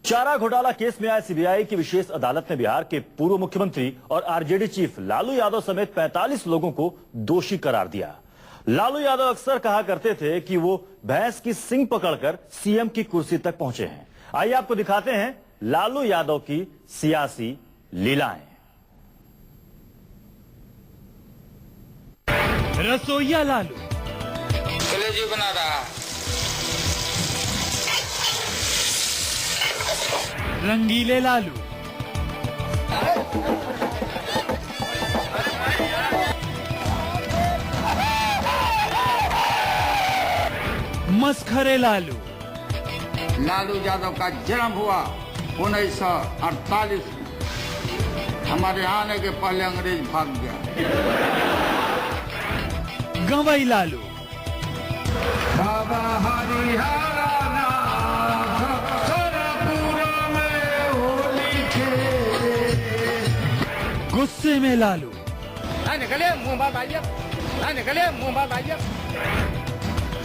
चारा घोटाला केस में आए सीबीआई की विशेष अदालत ने बिहार के पूर्व मुख्यमंत्री और आरजेडी चीफ लालू यादव समेत 45 लोगों को दोषी करार दिया। लालू यादव अक्सर कहा करते थे कि वो भैंस की सींग पकड़कर सीएम की कुर्सी तक पहुंचे हैं। आइए आपको दिखाते हैं लालू यादव की सियासी लीलाएं। रसोइया लालू कलेजी बना रहा, रंगीले लालू, मस्खरे लालू। लालू यादव का जन्म हुआ 1948 में। हमारे आने के पहले अंग्रेज भाग गया। गवई लालू, बाबा हरिहरा गुस्से में लालू, निकले मुंह बात आइए, निकले मुंह बात आइए।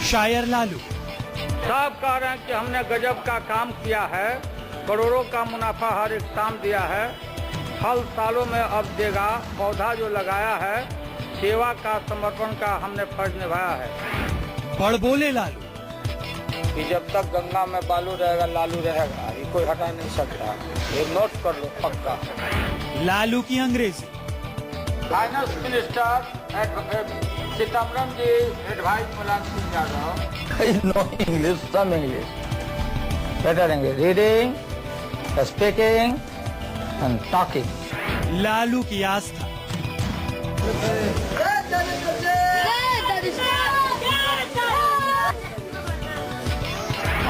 शायर लालू, सब कह रहे हैं कि हमने गजब का काम किया है, करोड़ों का मुनाफा हर एक शाम दिया है, फल सालों में अब देगा, पौधा जो लगाया है, सेवा का समर्पण का हमने फर्ज निभाया है। बड़बोले लालू, कि जब तक गंगा में बालू रहेगा लालू रहेगा, ये कोई हटा नहीं सकता। ये नोट कर लो पक्का। लालू की अंग्रेजी, finance minister advocate Chidambaram ji advice Mulayam Singh Yadav. No English, some English, better English, reading, speaking and talking. Lalu की आस्था,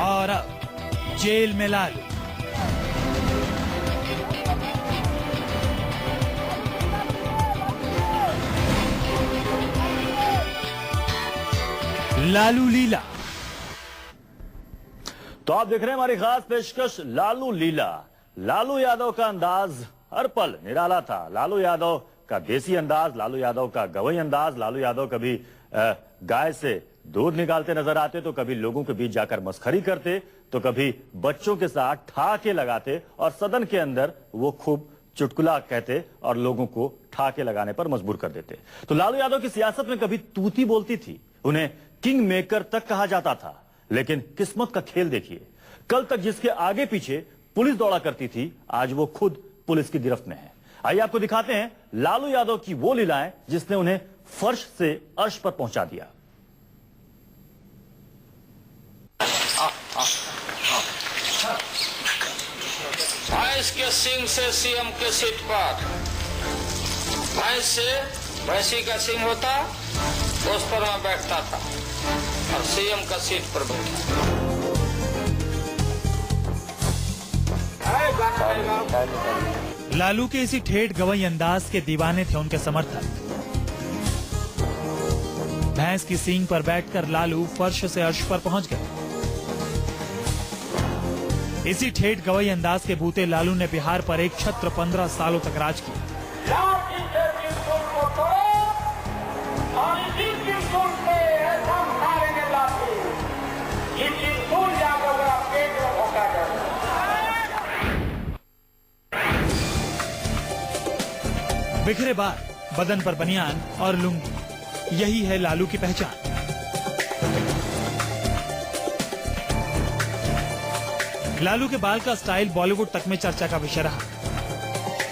और अब जेल में लालू। लालू लीला। तो आप देख रहे हैं हमारी खास पेशकश लालू लीला। लालू यादव का अंदाज हर पल निराला था। लालू यादव का देसी अंदाज, लालू यादव का गवई अंदाज। लालू यादव कभी गाय से दूध निकालते नजर आते तो कभी लोगों के बीच जाकर मस्खरी करते तो कभी बच्चों के साथ ठाके लगाते और सदन के अंदर वो खूब चुटकुला कहते और लोगों को ठाके लगाने पर मजबूर कर देते। तो लालू यादव की सियासत में कभी तूती बोलती थी, उन्हें किंग मेकर तक कहा जाता था। लेकिन किस्मत का खेल देखिए, कल तक जिसके आगे पीछे पुलिस दौड़ा करती थी, आज वो खुद पुलिस की गिरफ्त में है। आइए आपको दिखाते हैं लालू यादव की वो लीलाएं जिसने उन्हें फर्श से अर्श पर पहुंचा दिया। भैंस के सींग से सीएम के सीट पर, भैंस से भैंसी का सींग होता, उस पर मैं बैठता था और सीएम का सीट पर बैठा। लालू के इसी ठेठ गवई अंदाज के दीवाने थे उनके समर्थक। भैंस की सींग पर बैठकर लालू फर्श से अर्श पर पहुंच गए। इसी ठेठ गवई अंदाज के बूते लालू ने बिहार पर एक छत्र 15 सालों तक राज किया। बिखरे बाल, बदन पर बनियान और लुंगी, यही है लालू की पहचान। लालू के बाल का स्टाइल बॉलीवुड तक में चर्चा का विषय रहा।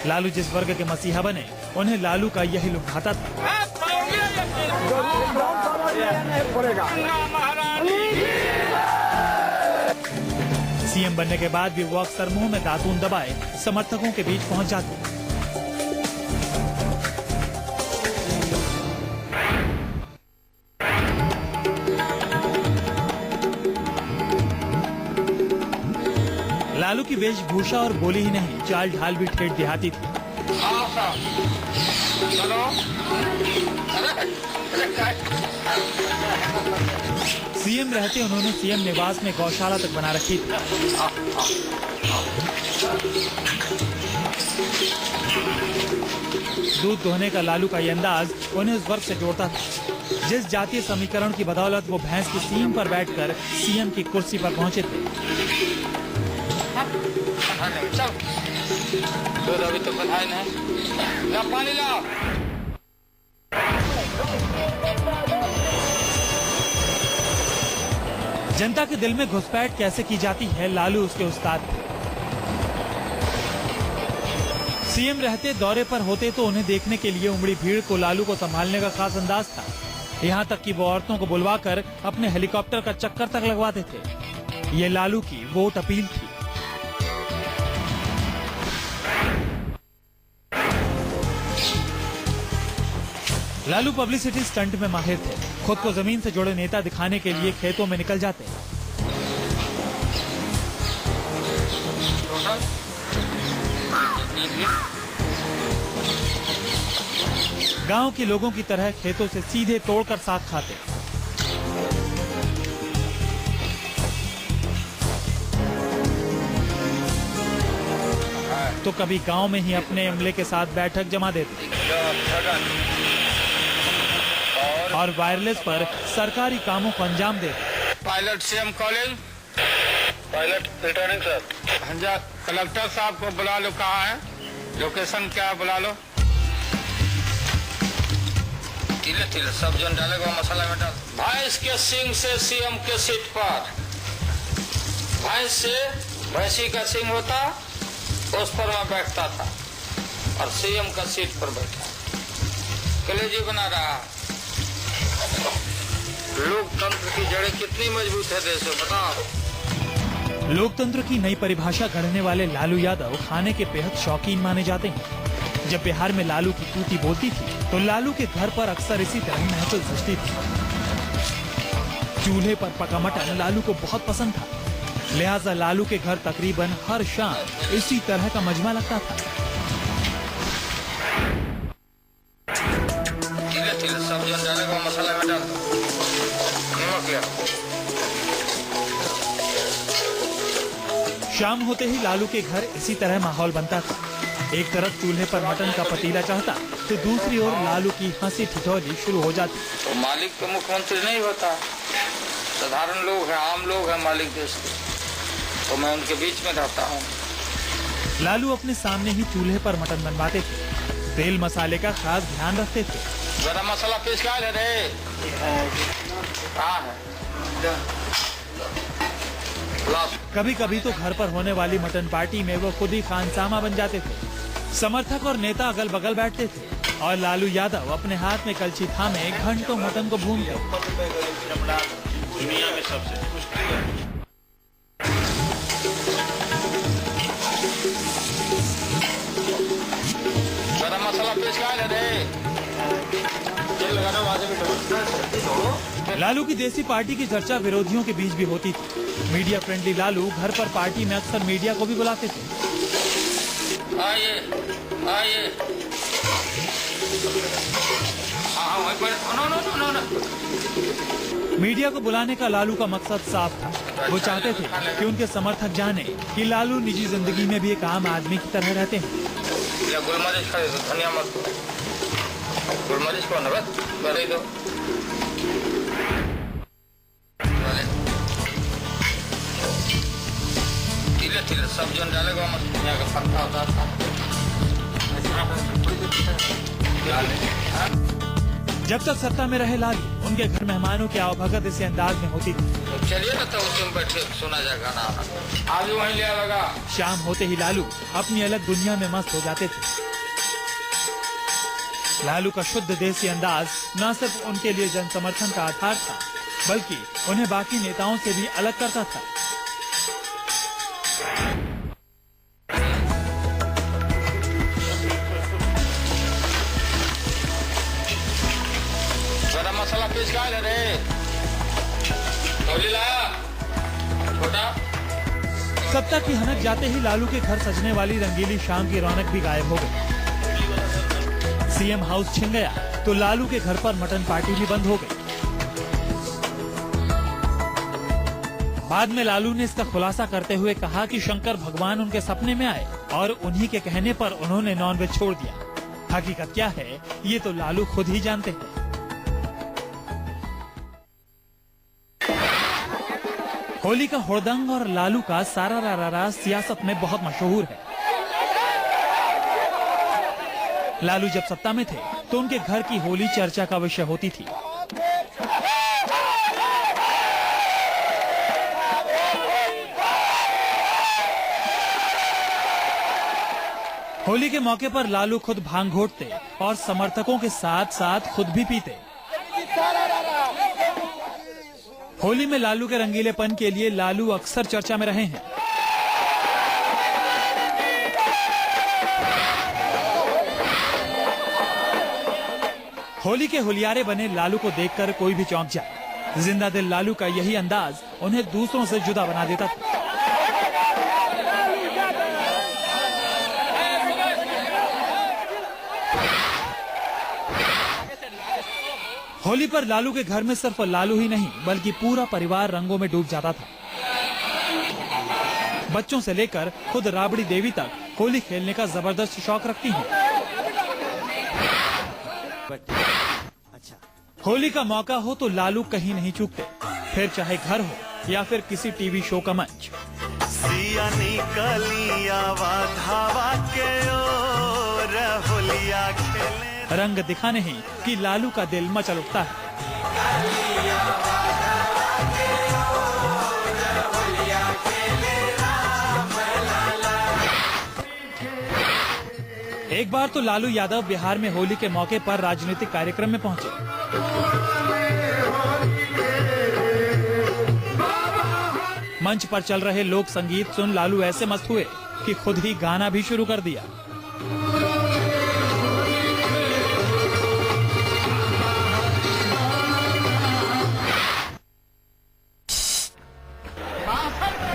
लालू जिस वर्ग के मसीहा बने, उन्हें लालू का यही लुक भाता था। सीएम बनने के बाद भी वो अक्सर मुंह में दातून दबाए समर्थकों के बीच पहुंच जाते। लालू की वेशभूषा और बोली ही नहीं, चाल ढाल भी ठेठ देहाती थी। सीएम रहते उन्होंने सीएम निवास में गौशाला तक बना रखी थी। दूध दोहने का लालू का ये अंदाज उन्हें उस वर्ग से जोड़ता था जिस जातीय समीकरण की बदौलत वो भैंस की सींग पर बैठकर सीएम की कुर्सी पर पहुंचे थे। बैठा लेंगे। चल दूध अभी तो बधाई नहीं, ला पानी लाओ। जनता के दिल में घुसपैठ कैसे की जाती है, लालू उसके उस्ताद थे। सीएम रहते, दौरे पर होते तो उन्हें देखने के लिए उमड़ी भीड़ को लालू को संभालने का खास अंदाज था। यहाँ तक कि वो औरतों को बुलवाकर अपने हेलीकॉप्टर का चक्कर तक लगवाते थे। ये लालू की वोट अपील थी। लालू पब्लिसिटी स्टंट में माहिर थे। खुद को जमीन से जुड़े नेता दिखाने के लिए खेतों में निकल जाते। गांव के लोगों की तरह खेतों से सीधे तोड़कर साग खाते। तो कभी गांव में ही अपने अमले के साथ बैठक जमा देते और वायरलेस पर सरकारी कामों को अंजाम देते। Pilot CM college, pilot returning sir. हाँ, कलेक्टर साहब को बुला लो। कहाँ है, लोकेशन क्या है, बुला लो। तिले तिले सब जन डालेगा मसाला में डाल। भैंस के सींग से सीएम के सीट पर, भैंस से भैंसी का सींग होता, उस पर मैं बैठता था और सीएम का सीट पर बैठा। कलेजी बना रहा। लोकतंत्र की जड़ें कितनी मजबूत है देश में, बताओ। लोकतंत्र की नई परिभाषा गढ़ने वाले लालू यादव खाने के बेहद शौकीन माने जाते हैं। जब बिहार में लालू की टूटी बोलती थी तो लालू के घर पर अक्सर इसी तरह महफिल सजती थी। चूल्हे पर पका मटन लालू को बहुत पसंद था, लिहाजा लालू के घर तकरीबन हर शाम इसी तरह का मजमा लगता था। सब जन डालेगा मसाला में डाल, नमक लिया। शाम होते ही लालू के घर इसी तरह माहौल बनता था। एक तरफ चूल्हे पर मटन का पतीला चढ़ता तो दूसरी ओर लालू की हंसी ठिठोली शुरू हो जाती। तो मालिक तो मुख्यमंत्री नहीं होता, साधारण लोग हैं, आम लोग हैं मालिक देश के, तो मैं उनके बीच में रहता हूँ। लालू अपने सामने ही चूल्हे पर मटन बनवाते थे। तेल मसाले का खास ध्यान रखते थे। गरम मसाला पीस का है रे, कहाँ है? कभी कभी तो घर पर होने वाली मटन पार्टी में वो खुद ही खानसामा बन जाते थे। समर्थक और नेता अगल बगल बैठते थे और लालू यादव अपने हाथ में कलछी थामे घंटों मटन को भूनते। दुनिया में सबसे गरम मसाला पीस का है रे। लालू की देसी पार्टी की चर्चा विरोधियों के बीच भी होती थी। मीडिया फ्रेंडली लालू घर पर पार्टी में अक्सर मीडिया को भी बुलाते थे। आइए आइए, हाँ वहीं पर, नो। मीडिया को बुलाने का लालू का मकसद साफ था। वो चाहते थे कि उनके समर्थक जाने कि लालू निजी जिंदगी में भी एक आम आदमी की तरह रहते हैं। गुलमरिच खा दो, धनिया मत दो, गुलमरिच को नबत कर दो। तिले तिले सब जन डालेगा मत, धनिया का पत्ता होता था। जब तक सत्ता में रहे लालू, उनके घर मेहमानों की आवभगत इसी अंदाज में होती थी। तो चलिए ना, तो उसी में बैठे सुना जाए गाना। आज वहीं लिया लगा। शाम होते ही लालू अपनी अलग दुनिया में मस्त हो जाते थे। लालू का शुद्ध देसी अंदाज न सिर्फ उनके लिए जन समर्थन का आधार था, बल्कि उन्हें बाकी नेताओं से भी अलग करता था। गरम मसाला पीस का है रे, तौली लाया छोटा। सत्ता की हनक जाते ही लालू के घर सजने वाली रंगीली शाम की रौनक भी गायब हो गई। सीएम हाउस छिन गया तो लालू के घर पर मटन पार्टी भी बंद हो गई। बाद में लालू ने इसका खुलासा करते हुए कहा कि शंकर भगवान उनके सपने में आए और उन्हीं के कहने पर उन्होंने नॉनवेज छोड़ दिया। हकीकत क्या है ये तो लालू खुद ही जानते हैं। होली का हुड़दंग और लालू का सारा रारा सियासत में बहुत मशहूर है। लालू जब सत्ता में थे तो उनके घर की होली चर्चा का विषय होती थी। होली के मौके पर लालू खुद भांग घोटते और समर्थकों के साथ साथ खुद भी पीते। होली में लालू के रंगीलेपन के लिए लालू अक्सर चर्चा में रहे हैं। होली के होलियारे बने लालू को देखकर कोई भी चौंक जाए। जिंदा दिल लालू का यही अंदाज उन्हें दूसरों से जुदा बना देता था। होली पर लालू के घर में सिर्फ लालू ही नहीं बल्कि पूरा परिवार रंगों में डूब जाता था। बच्चों से लेकर खुद राबड़ी देवी तक होली खेलने का जबरदस्त शौक रखती हैं। होली का मौका हो तो लालू कहीं नहीं चूकते, फिर चाहे घर हो या फिर किसी टीवी शो का मंच। सिया निकलिया धावा के ओर होलिया खेले रंग दिखाने ही कि लालू का दिल मचल उठता है। एक बार तो लालू यादव बिहार में होली के मौके पर राजनीतिक कार्यक्रम में पहुंचे। मंच पर चल रहे लोक संगीत सुन लालू ऐसे मस्त हुए कि खुद ही गाना भी शुरू कर दिया।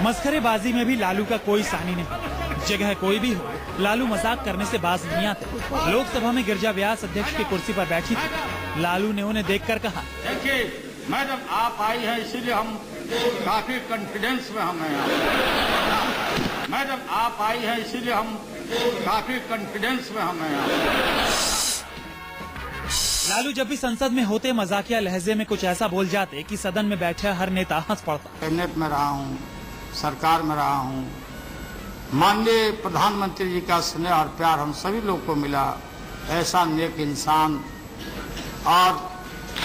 मस्खरेबाजी में भी लालू का कोई सानी नहीं। जगह कोई भी हो, लालू मजाक करने से बाज नहीं आते। लोकसभा में गिरिजा व्यास अध्यक्ष की कुर्सी पर बैठी थी। लालू ने उन्हें देखकर कहा, देखिए मैडम आप आई हैं इसीलिए हम काफी कॉन्फिडेंस में हम हैं। मैडम आप आई हैं इसीलिए हम काफी कॉन्फिडेंस में हम हैं। लालू जब भी संसद में होते मजाकिया लहजे में कुछ ऐसा बोल जाते कि सदन में बैठे हर नेता हंस पड़ता। कैबिनेट में रहा हूँ, सरकार में रहा हूँ, माननीय प्रधानमंत्री जी का स्नेह और प्यार हम सभी लोग को मिला। ऐसा नेक इंसान और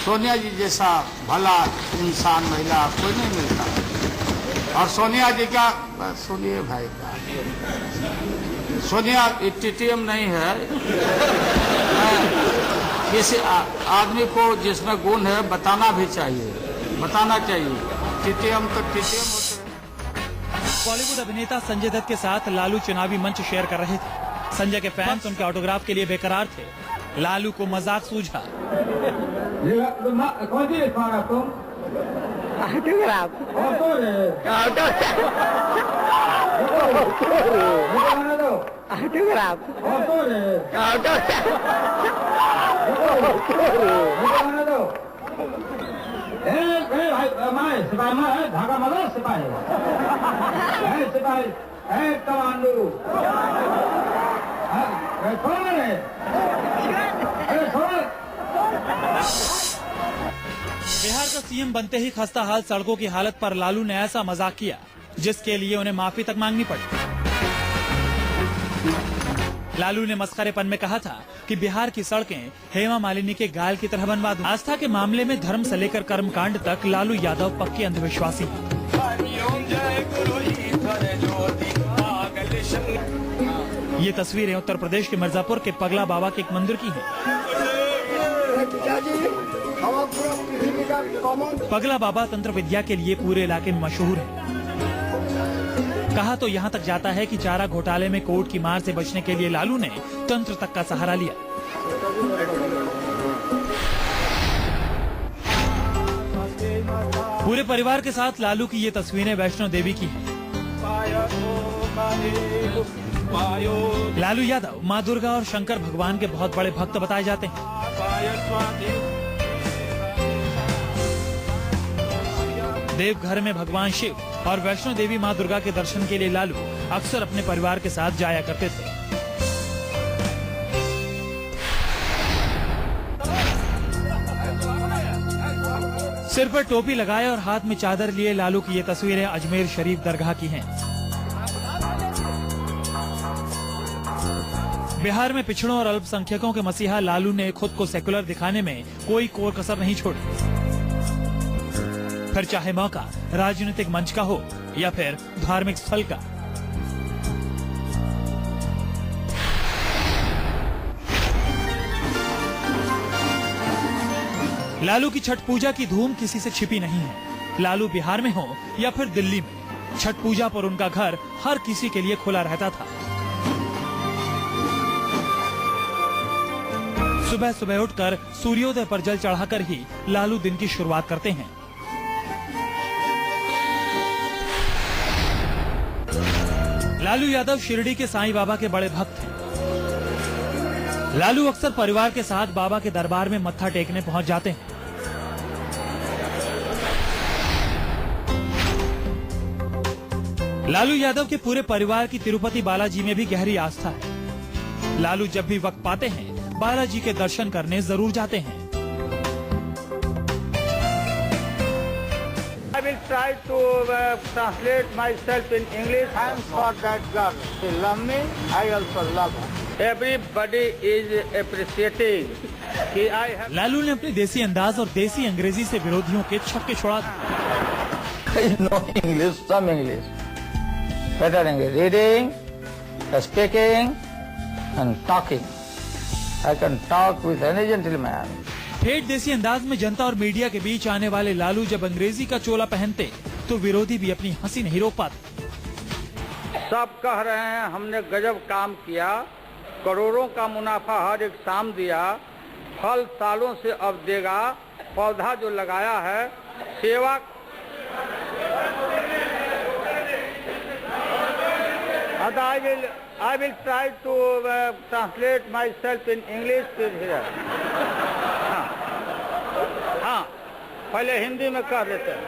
सोनिया जी जैसा भला इंसान महिला कोई नहीं मिलता। और सोनिया जी का सुनिए भाई का, सोनिया टीटीएम नहीं है। किसी आदमी को जिसमें गुण है बताना भी चाहिए, बताना चाहिए। टीटीएम तो टीटीएम होते हैं। बॉलीवुड अभिनेता संजय दत्त के साथ लालू चुनावी मंच शेयर कर रहे थे। संजय के फैंस उनके ऑटोग्राफ के लिए बेकरार थे। लालू को मजाक सूझा। धागा मदद सिपाही सिपाही कमांडो बिहार का सीएम बनते ही खस्ता हाल सड़कों की हालत पर लालू ने ऐसा मजाक किया जिसके लिए उन्हें माफी तक मांगनी पड़ी। लालू ने मस्खरेपन में कहा था कि बिहार की सड़कें हेमा मालिनी के गाल की तरह बनवा दूं। आस्था के मामले में धर्म से लेकर कर्मकांड तक लालू यादव पक्के अंधविश्वासी हैं। ये तस्वीरें उत्तर प्रदेश के मिर्जापुर के पगला बाबा के एक मंदिर की हैं। पगला बाबा तंत्र विद्या के लिए पूरे इलाके में मशहूर है। कहा तो यहाँ तक जाता है कि चारा घोटाले में कोर्ट की मार से बचने के लिए लालू ने तंत्र तक का सहारा लिया। पूरे परिवार के साथ लालू की ये तस्वीरें वैष्णो देवी की हैं। लालू यादव माँ दुर्गा और शंकर भगवान के बहुत बड़े भक्त बताए जाते हैं। देवघर में भगवान शिव और वैष्णो देवी माँ दुर्गा के दर्शन के लिए लालू अक्सर अपने परिवार के साथ जाया करते थे। सिर पर टोपी लगाए और हाथ में चादर लिए लालू की ये तस्वीरें अजमेर शरीफ दरगाह की हैं। बिहार में पिछड़ों और अल्पसंख्यकों के मसीहा लालू ने खुद को सेकुलर दिखाने में कोई कोर कसर नहीं छोड़ी। फिर चाहे मौका राजनीतिक मंच का हो या फिर धार्मिक स्थल का। लालू की छठ पूजा की धूम किसी से छिपी नहीं है। लालू बिहार में हो या फिर दिल्ली में, छठ पूजा पर उनका घर हर किसी के लिए खुला रहता था। सुबह सुबह उठकर सूर्योदय पर जल चढ़ाकर ही लालू दिन की शुरुआत करते हैं। लालू यादव शिरडी के साईं बाबा के बड़े भक्त हैं। लालू अक्सर परिवार के साथ बाबा के दरबार में मत्था टेकने पहुंच जाते हैं। लालू यादव के पूरे परिवार की तिरुपति बालाजी में भी गहरी आस्था है। लालू जब भी वक्त पाते हैं बालाजी के दर्शन करने जरूर जाते हैं। I will try to translate myself in English. Thanks for that girl. She love me, I also love her. Everybody is appreciating कि I have. लालू ने अपने देसी अंदाज और देसी अंग्रेजी से विरोधियों के छक्के छुड़ा दिए। I know English, some English. Better English. Reading, speaking, and talking. I can talk with any gentleman. ठेठ देसी अंदाज में जनता और मीडिया के बीच आने वाले लालू जब अंग्रेजी का चोला पहनते तो विरोधी भी अपनी हंसी नहीं रोक पाते। सब कह रहे हैं हमने गजब काम किया, करोड़ों का मुनाफा हर एक शाम दिया, फल सालों से अब देगा, पौधा जो लगाया है सेवा। I will try to translate myself in English here. हाँ, पहले हिंदी में कह देते हैं।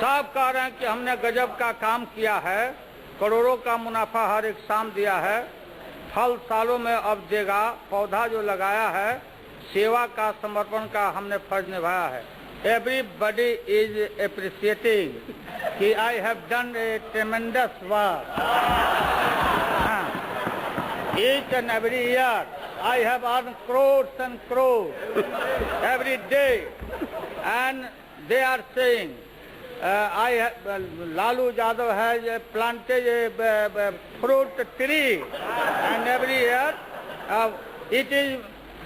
सब कह रहे हैं कि हमने गजब का काम किया है, करोड़ों का मुनाफा हर एक शाम दिया है, फल सालों में अब देगा, पौधा जो लगाया है सेवा का समर्पण का हमने फर्ज निभाया है। Everybody is appreciating कि I have done a tremendous work. Each and every year I have earned crores and crores every day, and they are saying Lalu Yadav has planted a fruit tree, and every year it is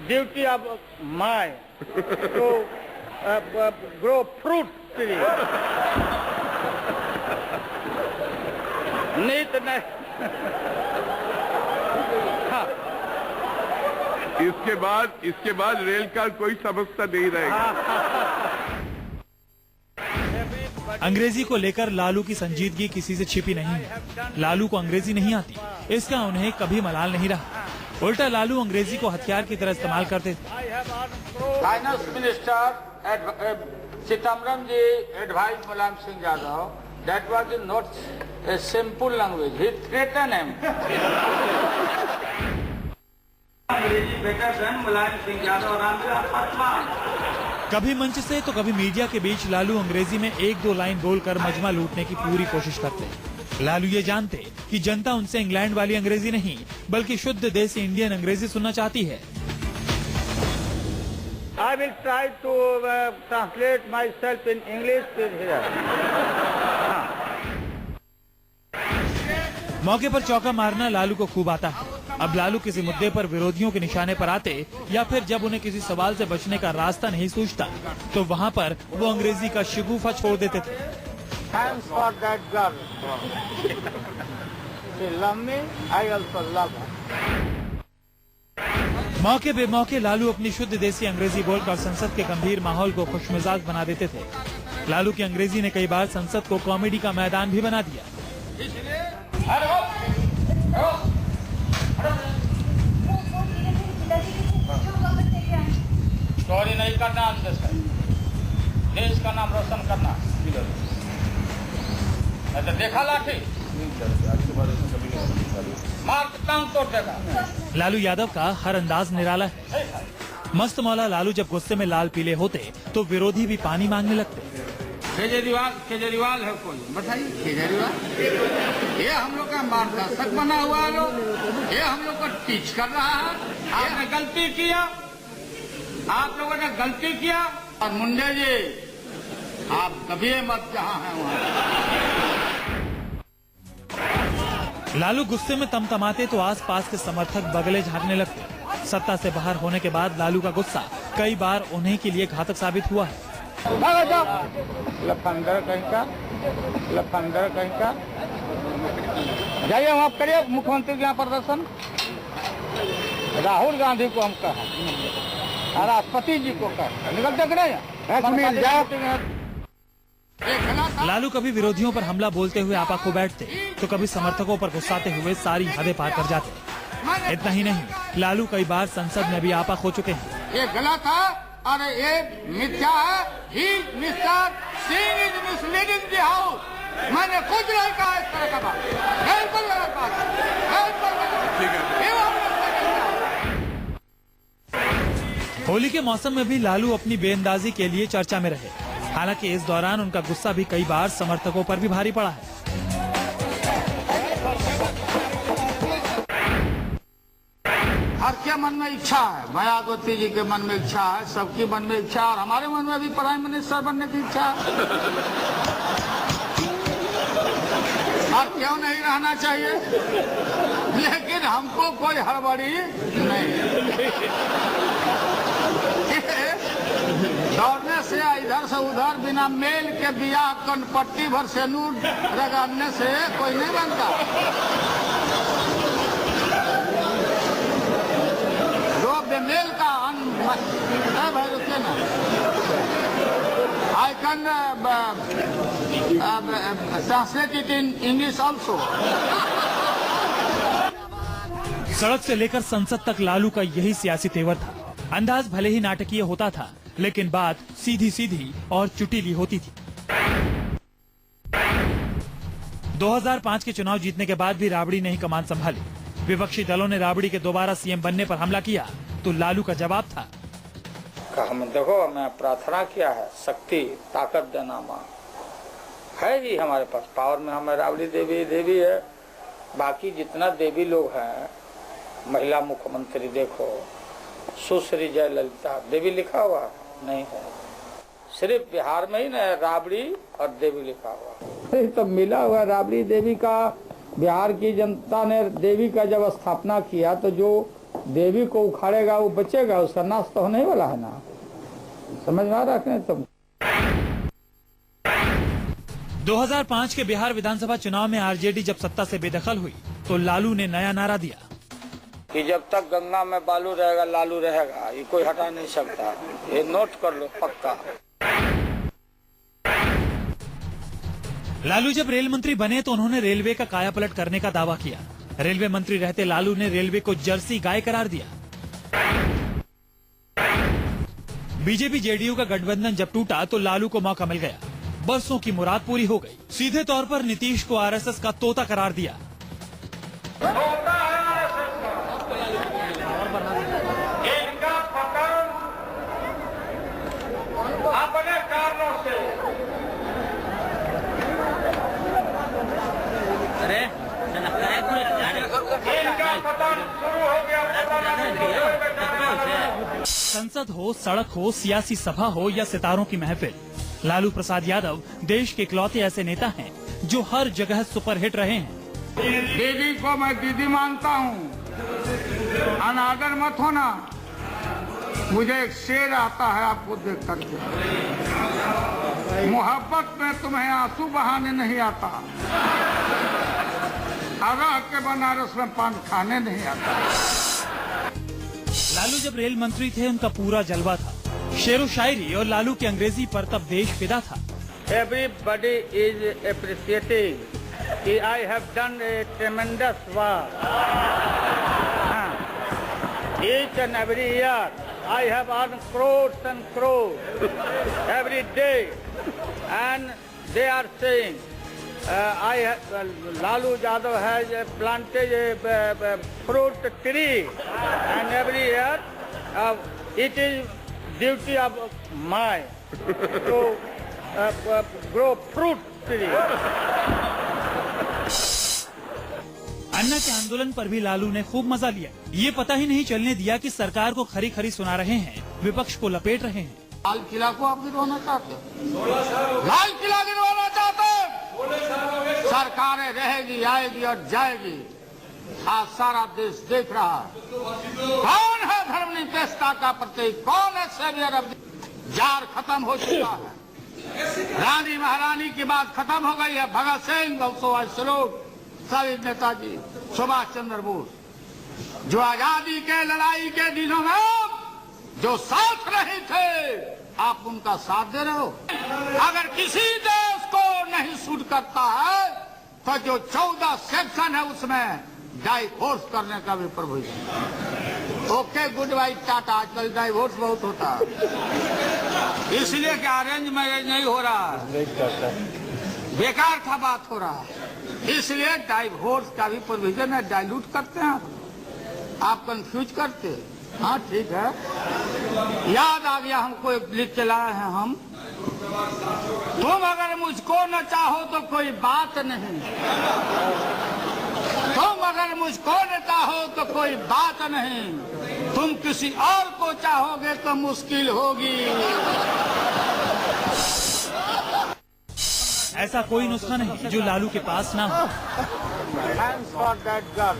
duty of mine to grow fruit tree. नीत नहीं। इसके बाद rail का कोई समस्या नहीं रहेगा। अंग्रेजी को लेकर लालू की संजीदगी किसी से छिपी नहीं है। लालू को अंग्रेजी नहीं आती, इसका उन्हें कभी मलाल नहीं रहा। उल्टा लालू अंग्रेजी को हथियार की तरह इस्तेमाल करते थे। Finance minister Chidambaram ji advise Mulayam Singh Yadav that was not a simple language. He threatened him. अंग्रेजी बेटर देन मुलायम सिंह यादव और रामविलास पासवान। कभी मंच से तो कभी मीडिया के बीच लालू अंग्रेजी में एक दो लाइन बोलकर मजमा लूटने की पूरी कोशिश करते। लालू ये जानते कि जनता उनसे इंग्लैंड वाली अंग्रेजी नहीं बल्कि शुद्ध देसी इंडियन अंग्रेजी सुनना चाहती है। I will try to translate myself in English here. मौके पर चौका मारना लालू को खूब आता है। अब लालू किसी मुद्दे पर विरोधियों के निशाने पर आते या फिर जब उन्हें किसी सवाल से बचने का रास्ता नहीं सूझता तो वहाँ पर वो अंग्रेजी का शिगुफा छोड़ देते थे। Thanks for that girl. She love me, I also love her. मौके बेमौके लालू अपनी शुद्ध देसी अंग्रेजी बोलकर संसद के गंभीर माहौल को खुशमिजाज बना देते थे। लालू की अंग्रेजी ने कई बार संसद को कॉमेडी का मैदान भी बना दिया। चोरी नहीं करना, देश का नाम रोशन करना। तो देखा लाठी मार टांग तोड़ देगा। लालू यादव का हर अंदाज निराला है। मस्त मौला लालू जब गुस्से में लाल पीले होते तो विरोधी भी पानी मांगने लगते। केजरीवाल है कोई, बताइए केजरीवाल, ये हम लोग का मार्गदर्शक बना हुआ है, लोग ये हम लोग को टीच कर रहा है। आपने गलती किया, आप लोगों ने गलती किया। और मुंडे जी, आप कभी मत जहाँ हैं वहाँ। लालू गुस्से में तमतमाते तो आसपास के समर्थक बगले झांकने लगते। सत्ता से बाहर होने के बाद लालू का गुस्सा कई बार उन्हीं के लिए घातक साबित हुआ है। लफंदर कहीं का जाइए वहाँ करिए मुख्यमंत्री के यहाँ प्रदर्शन। राहुल गांधी को हम कहा, राष्ट्रपति जी को कहा, निकलते कि नहीं? लालू कभी विरोधियों पर हमला बोलते हुए आपा खो बैठते तो कभी समर्थकों पर गुस्साते हुए सारी हदें पार कर जाते। इतना ही नहीं, लालू कई बार संसद में भी आपा खो चुके हैं। ये गलत है और ये मिथ्या है। He mister Singh is misleading the house. मैंने कुछ नहीं कहा इस तरह का बात, बिल्कुल गलत बात है। होली के मौसम में भी लालू अपनी बेअंदाजी के लिए चर्चा में रहे। हालांकि इस दौरान उनका गुस्सा भी कई बार समर्थकों पर भी भारी पड़ा है। हर के मन में इच्छा है, मायावती जी के मन में इच्छा है, सबकी मन में इच्छा है, और हमारे मन में भी प्राइम मिनिस्टर बनने की इच्छा है। और क्यों नहीं रहना चाहिए, लेकिन हमको कोई हड़बड़ी नहीं। दौड़ने से इधर से उधर बिना मेल के बिया कनपट्टी भर से नूर रगड़ने से कोई नहीं बनता। जो बेमेल का भाई रुकिए ना, I can translate it in English also. सड़क से लेकर संसद तक लालू का यही सियासी तेवर था। अंदाज भले ही नाटकीय होता था, लेकिन बात सीधी सीधी और चुटीली होती थी। 2005 के चुनाव जीतने के बाद भी राबड़ी ने ही कमान संभाली। विपक्षी दलों ने राबड़ी के दोबारा सीएम बनने पर हमला किया तो लालू का जवाब था, हम देखो, मैं प्रार्थना किया है, शक्ति ताकत देना मां है ही हमारे पास, पावर में हमें राबड़ी देवी है। बाकी जितना देवी लोग हैं, महिला मुख्यमंत्री देखो, सुश्री जयललिता, देवी लिखा हुआ नहीं है, सिर्फ बिहार में ही ना राबड़ी और देवी लिखा हुआ। तो मिला हुआ राबड़ी देवी का, बिहार की जनता ने देवी का जब स्थापना किया तो जो देवी को उखाड़ेगा वो बचेगा, उसका नाश तो होने वाला है ना। समझ में आ रहा है तुम? 2005 के बिहार विधानसभा चुनाव में आरजेडी जब सत्ता से बेदखल हुई तो लालू ने नया नारा दिया कि जब तक गंगा में बालू रहेगा लालू रहेगा, ये कोई हटा नहीं सकता, ये नोट कर लो पक्का। लालू जब रेल मंत्री बने तो उन्होंने रेलवे का कायापलट करने का दावा किया। रेलवे मंत्री रहते लालू ने रेलवे को जर्सी गाय करार दिया। बीजेपी जेडीयू का गठबंधन जब टूटा तो लालू को मौका मिल गया। बरसों की मुराद पूरी हो गई। सीधे तौर पर नीतीश को आरएसएस का तोता करार दिया। अपने कारणों से इनका पतन शुरू हो गया। संसद हो, सड़क हो, सियासी सभा हो या सितारों की महफिल, लालू प्रसाद यादव देश के इकलौते ऐसे नेता हैं जो हर जगह सुपरहिट रहे हैं। दीदी को मैं दीदी मानता हूँ, अनादर मत होना। मुझे एक शेर आता है आपको देख करके, मोहब्बत में तुम्हें आंसू बहाने नहीं आता, रह के बनारस में पान खाने नहीं आता। लालू जब रेल मंत्री थे उनका पूरा जलवा था, शेरो शायरी और लालू की अंग्रेजी पर तब देश फिदा था। Everybody is appreciating that I have done a tremendous work. Each and every year I have earned crores and crores every day, and they are saying Lalu Yadav has planted a fruit tree, and every year it is duty of mine to grow fruit tree. अन्ना के आंदोलन पर भी लालू ने खूब मजा लिया। ये पता ही नहीं चलने दिया कि सरकार को खरी खरी सुना रहे हैं, विपक्ष को लपेट रहे हैं। लाल किला को आप गिरवाना चाहते हैं? लाल किला गिरवाना चाहते हैं? सरकारें रहेगी, आएगी और जाएगी। आज सारा देश देख रहा है कौन है धर्मनिरपेक्षता का प्रतीक, कौन है सेवियर ऑफ जार खत्म हो चुका है। रानी महारानी की बात खत्म हो गई है। भगत सिंह, सुभाष स्वरूप, शहीद नेताजी सुभाष चंद्र बोस जो आजादी के लड़ाई के दिनों में जो साथ रहे थे, आप उनका साथ दे रहे हो। अगर किसी देश को नहीं सूट करता है तो जो 14 सेक्शन है उसमें डाइवोर्स करने का भी provision. Okay, good by, Tata. आजकल डाइवोर्स बहुत होता है, इसलिए कि अरेंज मैरिज नहीं हो रहा है, बेकार का बात हो रहा है, इसलिए डाइवोर्स का भी प्रोविजन है। डाइल्यूट करते हैं आप कंफ्यूज करते। हाँ ठीक है, याद आ गया हमको, एक लिख के लाए हैं हम। तुम अगर मुझको न चाहो तो कोई बात नहीं, तुम अगर मुझको न चाहो तो कोई बात नहीं, तुम किसी और को चाहोगे तो मुश्किल होगी। ऐसा कोई नुस्खा नहीं जो लालू के पास ना हो। Thanks for that girl.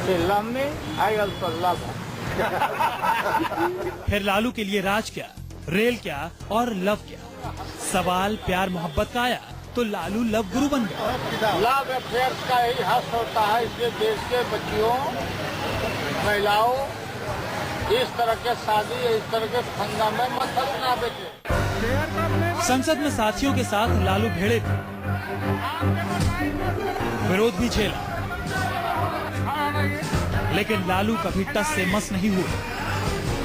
She love me, I also love her. फिर लालू के लिए राज क्या, रेल क्या और लव क्या? सवाल प्यार मोहब्बत का आया तो लालू लव गुरु बन गया। लव अफेयर्स का ही हक होता है, इसलिए देश के बच्चियों, महिलाओं इस तरह के शादी, इस तरह के फंदा में मत फंसना बेटे। संसद में साथियों के साथ लालू भिड़े थे, विरोध भी झेला, लेकिन लालू कभी टस से मस नहीं हुए।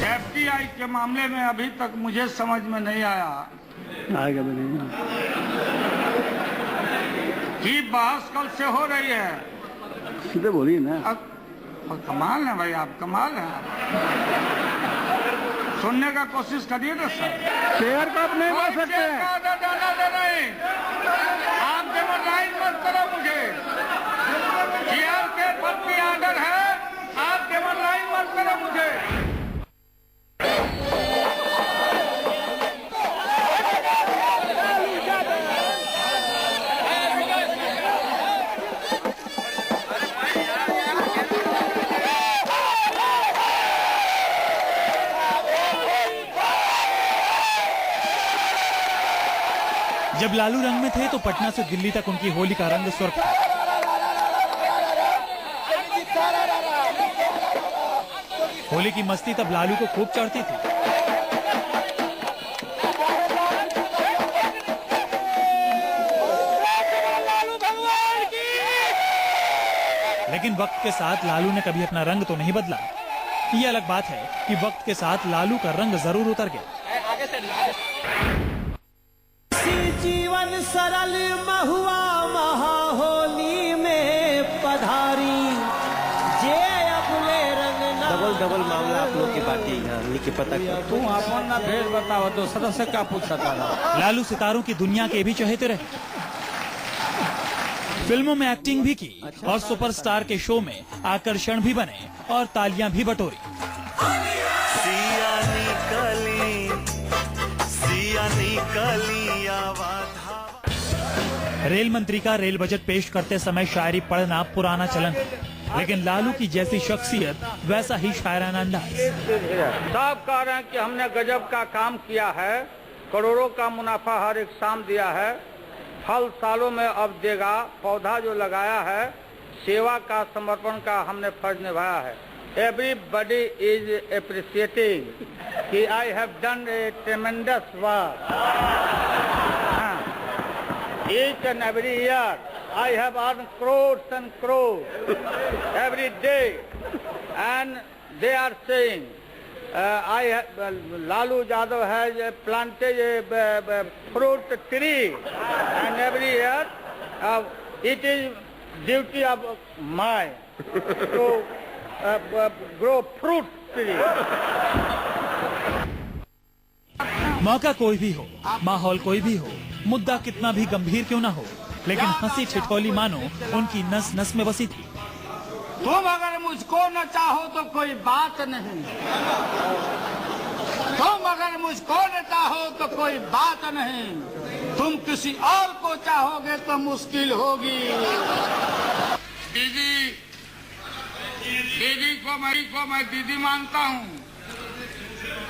FTI के मामले में अभी तक मुझे समझ में नहीं आया कि बहस कल से हो रही है। सीधे बोलिए ना। कमाल है भाई, आप कमाल है। सुनने का कोशिश करिए ना सर। शेयर का आप नहीं बोल सकते हैं। आप डेमोक्राइज मत करो मुझे। शेयर के पद की आर्डर है, आप डेमोक्राइज मत करो मुझे। जब लालू रंग में थे तो पटना से दिल्ली तक उनकी होली का रंग सुर्ख था। होली की मस्ती तब लालू को खूब चढ़ती थी। लेकिन वक्त के साथ लालू ने कभी अपना रंग तो नहीं बदला। ये अलग बात है कि वक्त के साथ लालू का रंग जरूर उतर गया। जीवन सरल महुआ महाहोली में पधारी, जे अपने रंग डबल मामला आप लोग की पार्टी के पता तुम अपन ना भेज बताओ, दूसरा से क्या पूछा था? लालू सितारों की दुनिया के भी चहेते रहे, फिल्मों में एक्टिंग भी की और सुपरस्टार के शो में आकर्षण भी बने और तालियां भी बटोरी। रेल मंत्री का रेल बजट पेश करते समय शायरी पढ़ना पुराना चलन है, लेकिन लालू की जैसी शख्सियत वैसा ही शायराना अंदाज। साहब कह रहे हैं कि हमने गजब का काम किया है, करोड़ों का मुनाफा हर एक शाम दिया है, फल सालों में अब देगा, पौधा जो लगाया है, सेवा का समर्पण का हमने फर्ज निभाया है। Everybody is appreciating कि I have done a tremendous work. Each and every year I have earned crores and crores every day, and they are saying Lalu Yadav has planted a fruit tree, and every year it is duty of mine to grow fruit मिस्त्री। मौका कोई भी हो, माहौल कोई भी हो, मुद्दा कितना भी गंभीर क्यों ना हो, लेकिन हंसी ठिठोली मानो उनकी नस नस में बसी थी। तुम अगर मुझको न चाहो तो कोई बात नहीं, तुम अगर मुझको न चाहो तो कोई बात नहीं, तुम किसी और को चाहोगे तो मुश्किल होगी। दीदी को मैं दीदी मानता हूँ,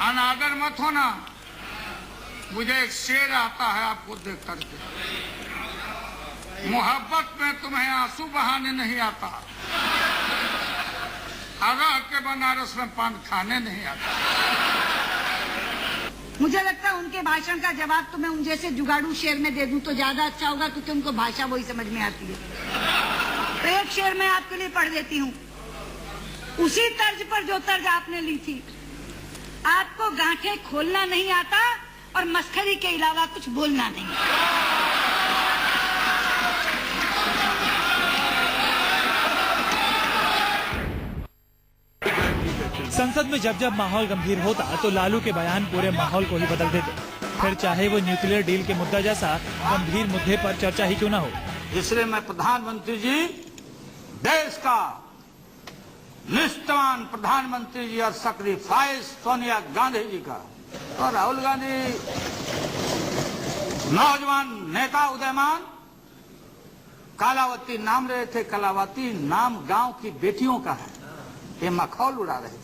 अनादर मत होना। मुझे एक शेर आता है आपको देख करके, मोहब्बत में तुम्हें आंसू बहाने नहीं आता, आगाह के बनारस में पान खाने नहीं आता। मुझे लगता है उनके भाषण का जवाब तो मैं उन जैसे जुगाड़ू शेर में दे दूं तो ज्यादा अच्छा होगा, क्योंकि उनको भाषा वही समझ में आती है। तो एक शेर मैं आपके लिए पढ़ देती हूँ, उसी तर्ज पर जो तर्ज आपने ली थी। आपको गांठें खोलना नहीं आता और मस्खरी के अलावा कुछ बोलना नहीं। संसद में जब जब माहौल गंभीर होता तो लालू के बयान पूरे माहौल को ही बदल देते, फिर चाहे वो न्यूक्लियर डील के मुद्दा जैसा गंभीर मुद्दे पर चर्चा ही क्यों ना हो। इसलिए मैं प्रधानमंत्री जी, देश का निष्ठावान प्रधानमंत्री जी और सैक्रिफाइस सोनिया गांधी जी का और राहुल गांधी नौजवान नेता उदयमान, कालावती नाम रहे थे, कालावती नाम गांव की बेटियों का है, ये मखौल उड़ा रहे थे।